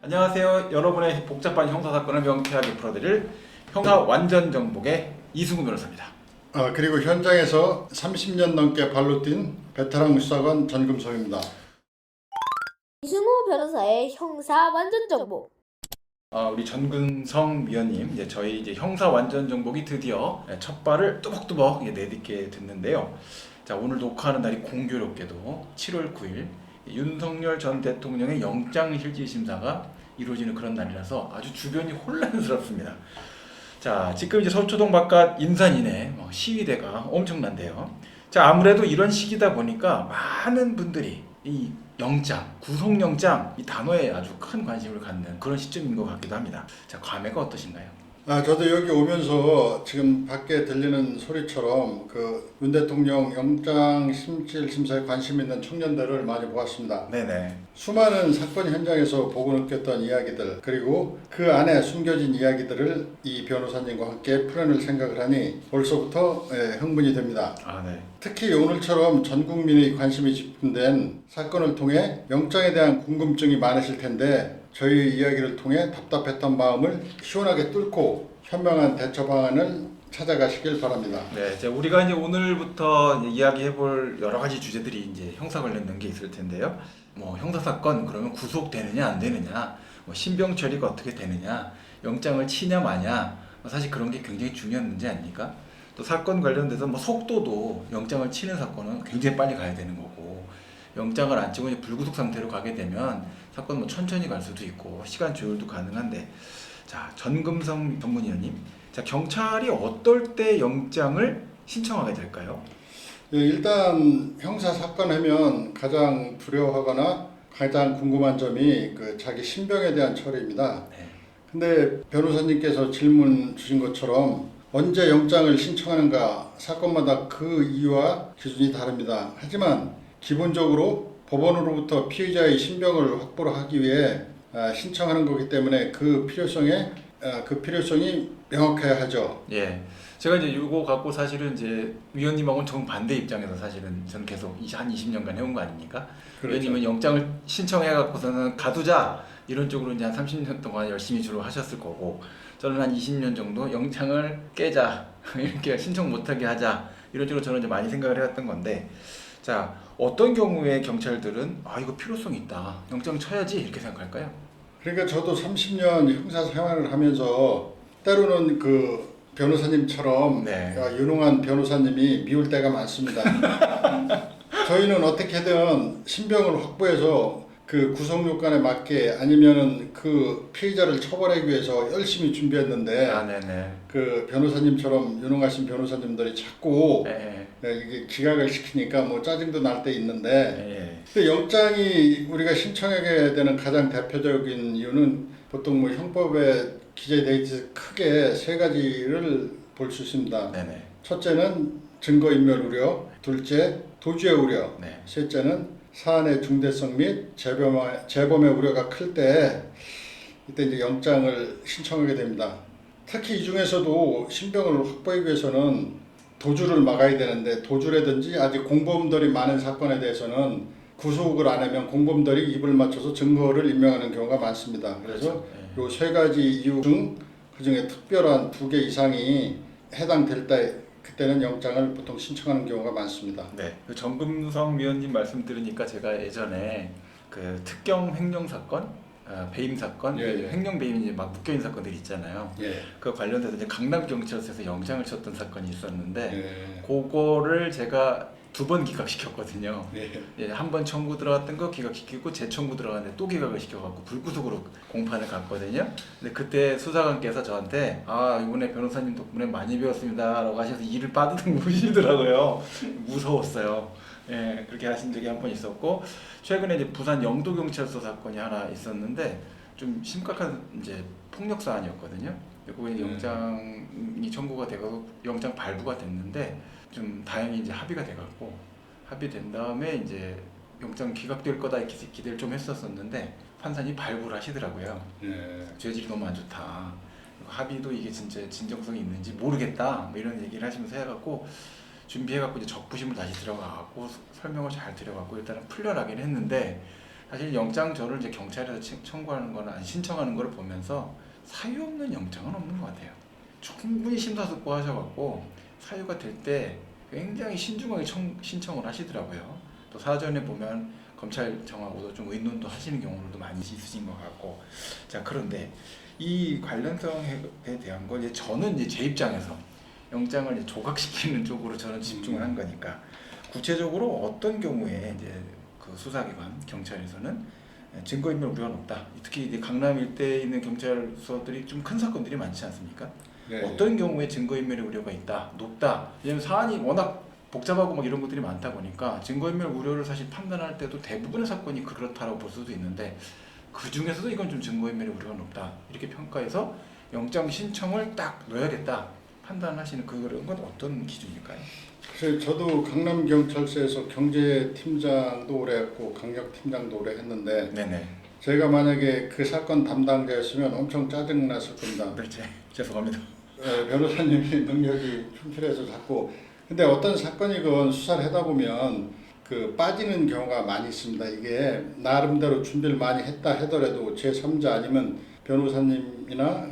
안녕하세요. 여러분의 복잡한 형사사건을 명쾌하게 풀어드릴 형사 완전 정복의 이승우 변호사입니다. 그리고 현장에서 30년 넘게 발로 뛴 베테랑 수사관 전금성입니다. 이승우 변호사의 형사 완전 정복. 우리 전근성 위원님, 저희 형사 완전 정복이 드디어 첫 발을 뚜벅뚜벅 내딛게 됐는데요. 자, 오늘 녹화하는 날이 공교롭게도 7월 9일 윤석열 전 대통령의 영장실질심사가 이루어지는 그런 날이라서 아주 주변이 혼란스럽습니다. 자, 지금 서초동 바깥 인산이네 시위대가 엄청난데요. 자, 아무래도 이런 시기다 보니까 많은 분들이 이 영장, 구속영장 이 단어에 아주 큰 관심을 갖는 그런 시점인 것 같기도 합니다. 자, 감회가 어떠신가요? 저도 여기 오면서 지금 밖에 들리는 소리처럼 윤 대통령 영장 심질 심사에 관심 있는 청년들을 많이 보았습니다. 네네. 수많은 사건 현장에서 보고 느꼈던 이야기들, 그리고 그 안에 숨겨진 이야기들을 이 변호사님과 함께 풀어낼 생각을 하니 벌써부터 흥분이 됩니다. 네. 특히 오늘처럼 전 국민의 관심이 집중된 사건을 통해 영장에 대한 궁금증이 많으실 텐데 저희 이야기를 통해 답답했던 마음을 시원하게 뚫고 현명한 대처 방안을 찾아가시길 바랍니다. 네, 우리가 오늘부터 이야기해볼 여러 가지 주제들이 형사 관련된 게 있을 텐데요. 형사 사건 그러면 구속되느냐 안 되느냐, 신병 처리가 어떻게 되느냐, 영장을 치냐 마냐, 사실 그런 게 굉장히 중요한 문제 아닙니까? 또 사건 관련돼서 속도도 영장을 치는 사건은 굉장히 빨리 가야 되는 거고, 영장을 안 치고 불구속 상태로 가게 되면 사건 천천히 갈 수도 있고 시간 조율도 가능한데, 자, 전금성 전문위원님, 자, 경찰이 어떨 때 영장을 신청하게 될까요? 일단 형사 사건 하면 가장 두려워하거나 가장 궁금한 점이 자기 신병에 대한 처리입니다. 네. 근데 변호사님께서 질문 주신 것처럼 언제 영장을 신청하는가 사건마다 그 이유와 기준이 다릅니다. 하지만 기본적으로 법원으로부터 피의자의 신병을 확보를 하기 위해 신청하는 거기 때문에 그 필요성이 명확해야 하죠. 예. 제가 이거 갖고 사실은 위원님하고는 정반대 입장에서 사실은 저는 계속 한 20년간 해온 거 아닙니까? 그렇죠. 위원님은 영장을 신청해 갖고서는 가두자 이런 쪽으로 한 30년 동안 열심히 주로 하셨을 거고, 저는 한 20년 정도 영장을 깨자 이렇게 신청 못하게 하자 이런 쪽으로 저는 많이 생각을 해왔던 건데, 자, 어떤 경우에 경찰들은 이거 필요성이 있다, 영장 쳐야지 이렇게 생각할까요? 그러니까 저도 30년 형사 생활을 하면서 때로는 변호사님처럼 네. 유능한 변호사님이 미울 때가 많습니다. 저희는 어떻게든 신병을 확보해서 구속 요건에 맞게 아니면은 피의자를 처벌하기 위해서 열심히 준비했는데 네네. 변호사님처럼 유능하신 변호사님들이 자꾸 네. 이게 기각을 시키니까 짜증도 날 때 있는데, 네. 근데 영장이 우리가 신청하게 되는 가장 대표적인 이유는 보통 형법에 기재되어 있듯이 크게 세 가지를 볼 수 있습니다. 네네. 첫째는 증거인멸 우려, 둘째 도주의 우려, 네. 셋째는 사안의 중대성 및 재범의 우려가 클 때 이때 이제 영장을 신청하게 됩니다. 특히 이 중에서도 신병을 확보하기 위해서는 도주를 막아야 되는데, 도주라든지 아직 공범들이 많은 사건에 대해서는 구속을 안 하면 공범들이 입을 맞춰서 증거를 인멸하는 경우가 많습니다. 그래서 그렇죠. 이 세 가지 이유 중 그중에 특별한 2개 이상이 해당될 때 그때는 영장을 보통 신청하는 경우가 많습니다. 네, 정금성 위원님 말씀 들으니까 제가 예전에 특경 횡령 사건, 배임 사건, 예. 횡령 배임이 막 묶여 있는 사건들이 있잖아요. 예. 그 관련돼서 강남 경찰서에서 영장을 쳤던 사건이 있었는데, 예. 그거를 제가 2번 기각시켰거든요. 예. 한 번 청구 들어갔던 거 기각시키고 재청구 들어갔는데 또 기각을 시켜갖고 불구속으로 공판을 갔거든요. 근데 그때 수사관께서 저한테 이번에 변호사님 덕분에 많이 배웠습니다 라고 하셔서 이를 빠듯 우시더라고요. 무서웠어요. 예, 그렇게 하신 적이 한 번 있었고, 최근에 부산 영도경찰서 사건이 하나 있었는데 좀 심각한 폭력 사안이었거든요. 거기 영장이 청구가 되고 영장 발부가 됐는데 좀 다행히 합의가 돼갖고, 합의된 다음에 영장 기각될 거다 이렇게 기대를 좀 했었었는데 판사님 발부를 하시더라고요. 죄질이 너무 안 좋다, 합의도 이게 진짜 진정성이 있는지 모르겠다 이런 얘기를 하시면서 해갖고 준비해갖고 적부심을 다시 들어가갖고 설명을 잘 드려갖고 일단은 풀려나긴 했는데, 사실 영장조를 이제 경찰에서 청구하는 거나 신청하는 거를 보면서 사유 없는 영장은 없는 것 같아요. 충분히 심사숙고하셔갖고 사유가 될 때 굉장히 신중하게 신청을 하시더라고요. 또 사전에 보면 검찰청하고도 좀 의논도 하시는 경우도 많이 있으신 것 같고. 자, 그런데 이 관련성에 대한 거 이제 저는 이제 제 입장에서 영장을 이제 조각시키는 쪽으로 저는 집중을 한 거니까, 구체적으로 어떤 경우에 이제 그 수사기관 경찰에서는 증거인멸 우려가 높다. 특히 이제 강남 일대에 있는 경찰서들이 좀 큰 사건들이 많지 않습니까? 네. 어떤 경우에 증거인멸의 우려가 있다, 높다. 왜냐하면 사안이 워낙 복잡하고 막 이런 것들이 많다 보니까 증거인멸 우려를 사실 판단할 때도 대부분의 사건이 그렇다라고 볼 수도 있는데, 그 중에서도 이건 좀 증거인멸의 우려가 높다 이렇게 평가해서 영장 신청을 딱 넣어야겠다 판단하시는 그런 건 어떤 기준일까요? 그래서 저도 강남경찰서에서 경제팀장도 오래 했고 강력팀장도 오래 했는데, 네네. 제가 만약에 그 사건 담당자였으면 엄청 짜증났을 겁니다. 네, 죄송합니다. 변호사님이 능력이 충실해서 자꾸, 근데 어떤 사건이건 수사를 하다 보면 그 빠지는 경우가 많이 있습니다. 이게 나름대로 준비를 많이 했다 하더라도 제3자 아니면 변호사님이나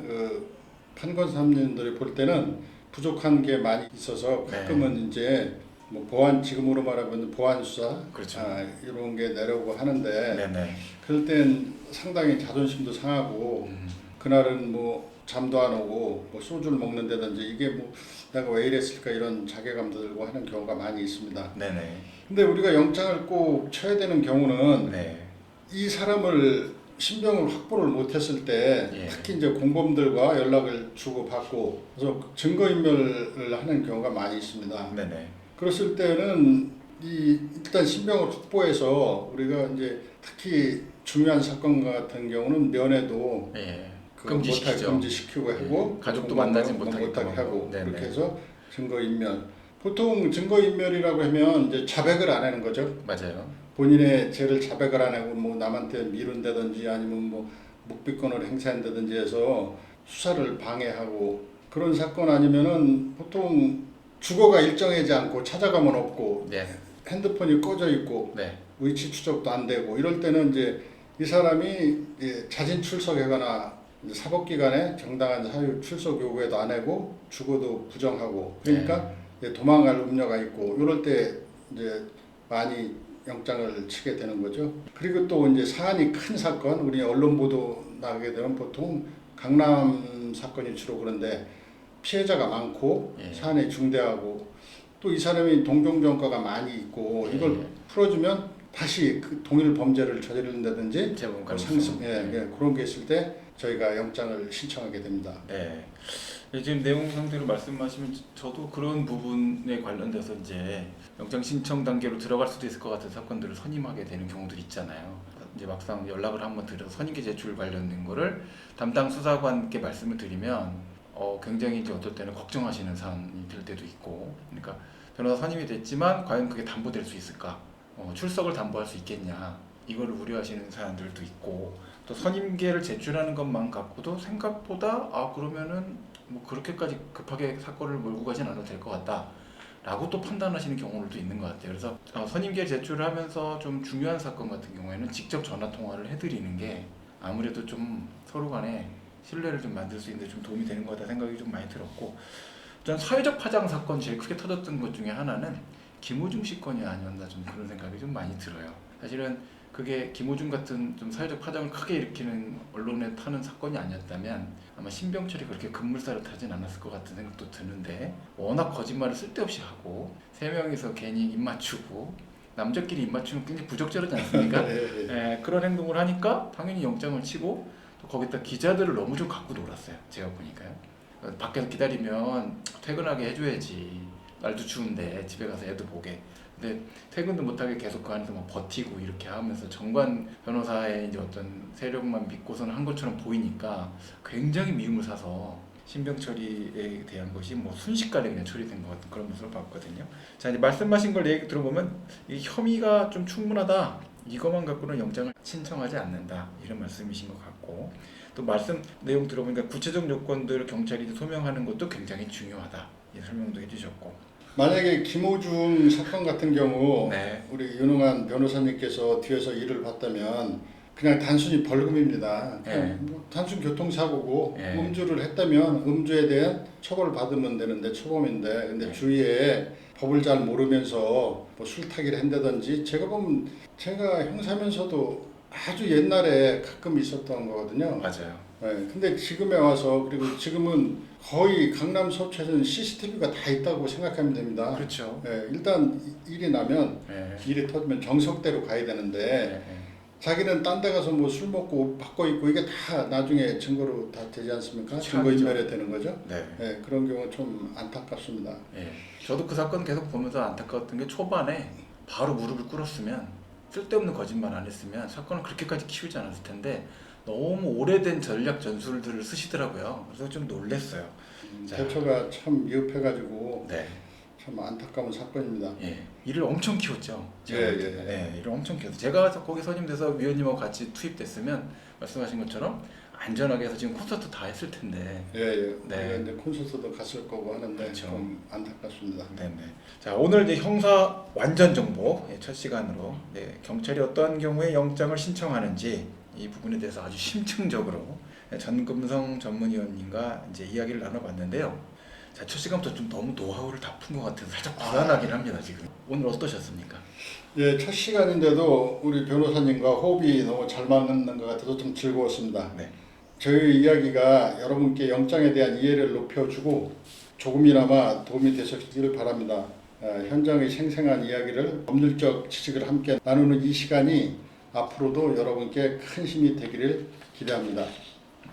판검사님들이 볼 때는 부족한 게 많이 있어서 가끔은 이제 뭐 보안, 지금으로 말하면 보안 수사, 그렇죠. 이런 게 내려오고 하는데, 네네. 그럴 땐 상당히 자존심도 상하고 그날은 뭐 잠도 안 오고 뭐 소주를 먹는다든지, 이게 뭐 내가 왜 이랬을까 이런 자괴감도 들고 하는 경우가 많이 있습니다. 네네. 근데 우리가 영장을 꼭 쳐야 되는 경우는 네. 이 사람을 신병을 확보를 못했을 때, 예. 특히 이제 공범들과 연락을 주고 받고 그래서 증거인멸을 하는 경우가 많이 있습니다. 네네. 그랬을 때는 일단 신병을 확보해서 우리가 이제 특히 중요한 사건 같은 경우는 면회도 예. 금지시키죠. 금지시키고 하고, 가족도 만나지 못하게 하고 네네. 그렇게 해서 증거인멸. 보통 증거인멸이라고 하면 이제 자백을 안 하는 거죠. 맞아요. 본인의 죄를 자백을 안 하고 뭐 남한테 미룬다든지 아니면 뭐 묵비권을 행사한다든지 해서 수사를 방해하고, 그런 사건 아니면은 보통 주거가 일정하지 않고 찾아가면 없고, 네. 핸드폰이 꺼져 있고, 네. 위치 추적도 안 되고, 이럴 때는 이제 이 사람이 자진 출석하거나 사법기관에 정당한 사유 출석 요구에도 안 하고 주거도 부정하고, 그러니까 도망갈 음료가 있고, 이럴 때 이제 많이 영장을 치게 되는 거죠. 그리고 또 이제 사안이 큰 사건, 우리 언론 보도 나게 되면 보통 강남 사건이 주로 그런데 피해자가 많고 사안이 중대하고, 또 이 사람이 동종전과가 많이 있고, 이걸 풀어주면 다시 그 동일 범죄를 저지른다든지 재범 상습, 그런 게 있을 때 저희가 영장을 신청하게 됩니다. 네. 지금 내용 상대로 말씀하시면 저도 그런 부분에 관련돼서 이제 영장 신청 단계로 들어갈 수도 있을 것 같은 사건들을 선임하게 되는 경우들이 있잖아요. 이제 막상 연락을 한번 드려서 선임계 제출 관련된 거를 담당 수사관께 말씀을 드리면 굉장히 이제 어떨 때는 걱정하시는 사안이 될 때도 있고, 그러니까 변호사 선임이 됐지만 과연 그게 담보될 수 있을까? 출석을 담보할 수 있겠냐? 이걸 우려하시는 사람들도 있고, 또 선임계를 제출하는 것만 갖고도 생각보다 그러면은 뭐 그렇게까지 급하게 사건을 몰고 가진 않아도 될 것 같다 라고 또 판단하시는 경우들도 있는 것 같아요. 그래서 선임계 제출을 하면서 좀 중요한 사건 같은 경우에는 직접 전화 통화를 해드리는 게 아무래도 좀 서로 간에 신뢰를 좀 만들 수 있는데 좀 도움이 되는 것 같다 생각이 좀 많이 들었고, 전 사회적 파장 사건 제일 크게 터졌던 것 중에 하나는 김호중 씨 건이 아니었나 좀 그런 생각이 좀 많이 들어요. 사실은 그게 김호중 같은 좀 사회적 파장을 크게 일으키는 언론에 타는 사건이 아니었다면 아마 신병철이 그렇게 급물살을 타진 않았을 것 같은 생각도 드는데, 워낙 거짓말을 쓸데없이 하고 3명이서 괜히 입 맞추고, 남자끼리 입 맞추면 굉장히 부적절하지 않습니까? 그런 행동을 하니까 당연히 영장을 치고, 또 거기다 기자들을 너무 좀 갖고 놀았어요. 제가 보니까요. 밖에서 기다리면 퇴근하게 해줘야지, 날도 추운데 집에 가서 애도 보게. 근데 퇴근도 못하게 계속 그 안에서 막 버티고 이렇게 하면서 정관 변호사의 이제 어떤 세력만 믿고서는 한 것처럼 보이니까 굉장히 미움을 사서 신병철이에 대한 것이 뭐 순식간에 그냥 처리된 것 같은 그런 모습을 봤거든요. 자, 이제 말씀하신 걸 얘기 들어보면 이 혐의가 좀 충분하다, 이것만 갖고는 영장을 신청하지 않는다, 이런 말씀이신 것 같고, 또 말씀 내용 들어보니까 구체적 요건들을 경찰이 소명하는 것도 굉장히 중요하다, 이 설명도 해주셨고, 만약에 김호중 사건 같은 경우 네. 우리 유능한 변호사님께서 뒤에서 일을 봤다면 그냥 단순히 벌금입니다. 그냥 네. 뭐 단순 교통사고고 네. 음주를 했다면 음주에 대한 처벌을 받으면 되는데 초범인데 근데 네. 주위에 법을 잘 모르면서 뭐 술타기를 한다든지 제가 보면 제가 형사면서도 아주 옛날에 가끔 있었던 거거든요. 맞아요. 네, 근데 지금에 와서 그리고 지금은 거의 강남 서초에는 CCTV가 다 있다고 생각하면 됩니다. 그렇죠. 네, 일단 일이 나면 네. 일이 터지면 정석대로 가야 되는데 네. 자기는 딴 데 가서 뭐 술 먹고 옷 바꿔 입고 이게 다 나중에 증거로 다 되지 않습니까? 증거인멸이 되는 거죠. 네. 네, 그런 경우 좀 안타깝습니다. 예. 저도 그 사건 계속 보면서 안타까웠던 게 초반에 바로 무릎을 꿇었으면 쓸데없는 거짓말 안 했으면 사건을 그렇게까지 키우지 않았을 텐데 너무 오래된 전략 전술들을 쓰시더라고요. 그래서 좀 놀랬어요. 자. 대처가 참 미흡해가지고 네. 참 안타까운 사건입니다. 예. 일을 엄청 키웠죠. 제가 예, 볼 때는. 예. 예, 일을 엄청 키웠어요. 제가 거기 선임돼서 위원님하고 같이 투입됐으면 말씀하신 것처럼 안전하게 해서 지금 콘서트 다 했을 텐데. 예, 예. 네. 우리가 이제 콘서트도 갔을 거고 하는데 그렇죠. 좀 안타깝습니다. 네네. 자 오늘 이제 형사 완전 정보 첫 시간으로 경찰이 어떠한 경우에 영장을 신청하는지 이 부분에 대해서 아주 심층적으로 전금성 전문위원님과 이제 이야기를 나눠봤는데요. 자 첫 시간부터 좀 너무 노하우를 다 푼 것 같아서 살짝 불안하긴 합니다 지금. 오늘 어떠셨습니까? 예, 첫 시간인데도 우리 변호사님과 호흡이 너무 잘 맞는 것 같아서 좀 즐거웠습니다. 네. 저희 이야기가 여러분께 영장에 대한 이해를 높여주고 조금이나마 도움이 되셨기를 바랍니다. 현장의 생생한 이야기를 법률적 지식을 함께 나누는 이 시간이 앞으로도 여러분께 큰 힘이 되기를 기대합니다.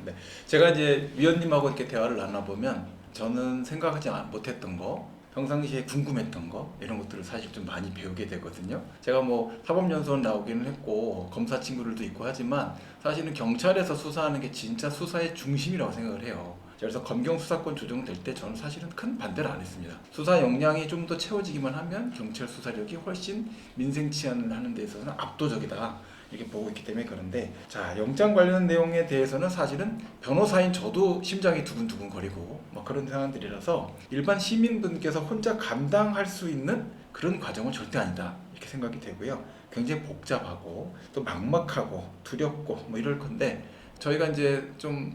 네. 제가 이제 위원님하고 이렇게 대화를 나눠보면 저는 생각하지 못했던 거, 평상시에 궁금했던 거 이런 것들을 사실 좀 많이 배우게 되거든요. 제가 뭐 사법연수원 나오기는 했고 검사 친구들도 있고 하지만 사실은 경찰에서 수사하는 게 진짜 수사의 중심이라고 생각을 해요. 그래서 검경 수사권 조정될 때 저는 사실은 큰 반대를 안 했습니다. 수사 역량이 좀 더 채워지기만 하면 경찰 수사력이 훨씬 민생 치안을 하는 데 있어서는 압도적이다. 이렇게 보고 있기 때문에 그런데 자 영장 관련 내용에 대해서는 사실은 변호사인 저도 심장이 두근두근 거리고 뭐 그런 상황들이라서 일반 시민분께서 혼자 감당할 수 있는 그런 과정은 절대 아니다 이렇게 생각이 되고요. 굉장히 복잡하고 또 막막하고 두렵고 뭐 이럴 건데 저희가 이제 좀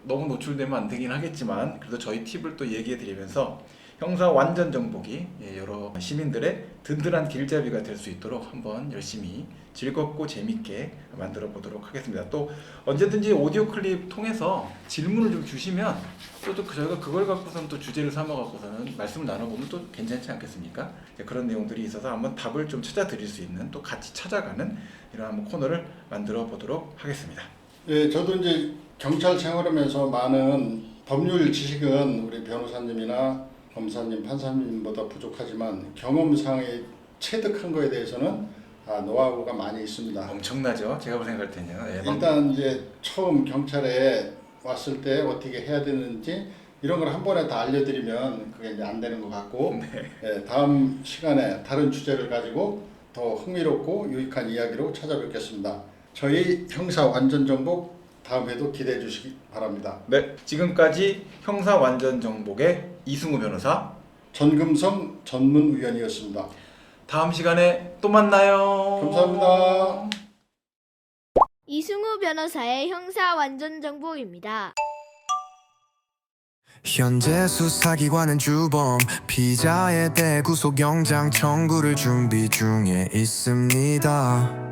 너무 노출되면 안 되긴 하겠지만 그래도 저희 팁을 또 얘기해 드리면서 형사 완전 정복이 여러 시민들의 든든한 길잡이가 될 수 있도록 한번 열심히 즐겁고 재밌게 만들어 보도록 하겠습니다. 또 언제든지 오디오 클립 통해서 질문을 좀 주시면 또 저희가 그걸 갖고서는 또 주제를 삼아 갖고서는 말씀을 나눠보면 또 괜찮지 않겠습니까? 그런 내용들이 있어서 한번 답을 좀 찾아 드릴 수 있는 또 같이 찾아가는 이런 한번 코너를 만들어 보도록 하겠습니다. 예, 저도 이제 경찰 생활하면서 많은 법률 지식은 우리 변호사님이나 검사님, 판사님보다 부족하지만 경험상에 체득한 거에 대해서는 노하우가 많이 있습니다. 엄청나죠? 제가 생각할 때는요. 예, 일단 이제 처음 경찰에 왔을 때 어떻게 해야 되는지 이런 걸 한 번에 다 알려드리면 그게 이제 안 되는 것 같고 예, 다음 시간에 다른 주제를 가지고 더 흥미롭고 유익한 이야기로 찾아뵙겠습니다. 저희 형사 완전 정복 다음에도 기대해 주시기 바랍니다. 네, 지금까지 형사 완전 정복의 이승우 변호사, 전금성 전문위원이었습니다. 다음 시간에 또 만나요. 감사합니다. 이승우 변호사의 형사 완전 정복입니다. 현재 수사기관은 주범 피자에 대해 구속영장 청구를 준비 중에 있습니다.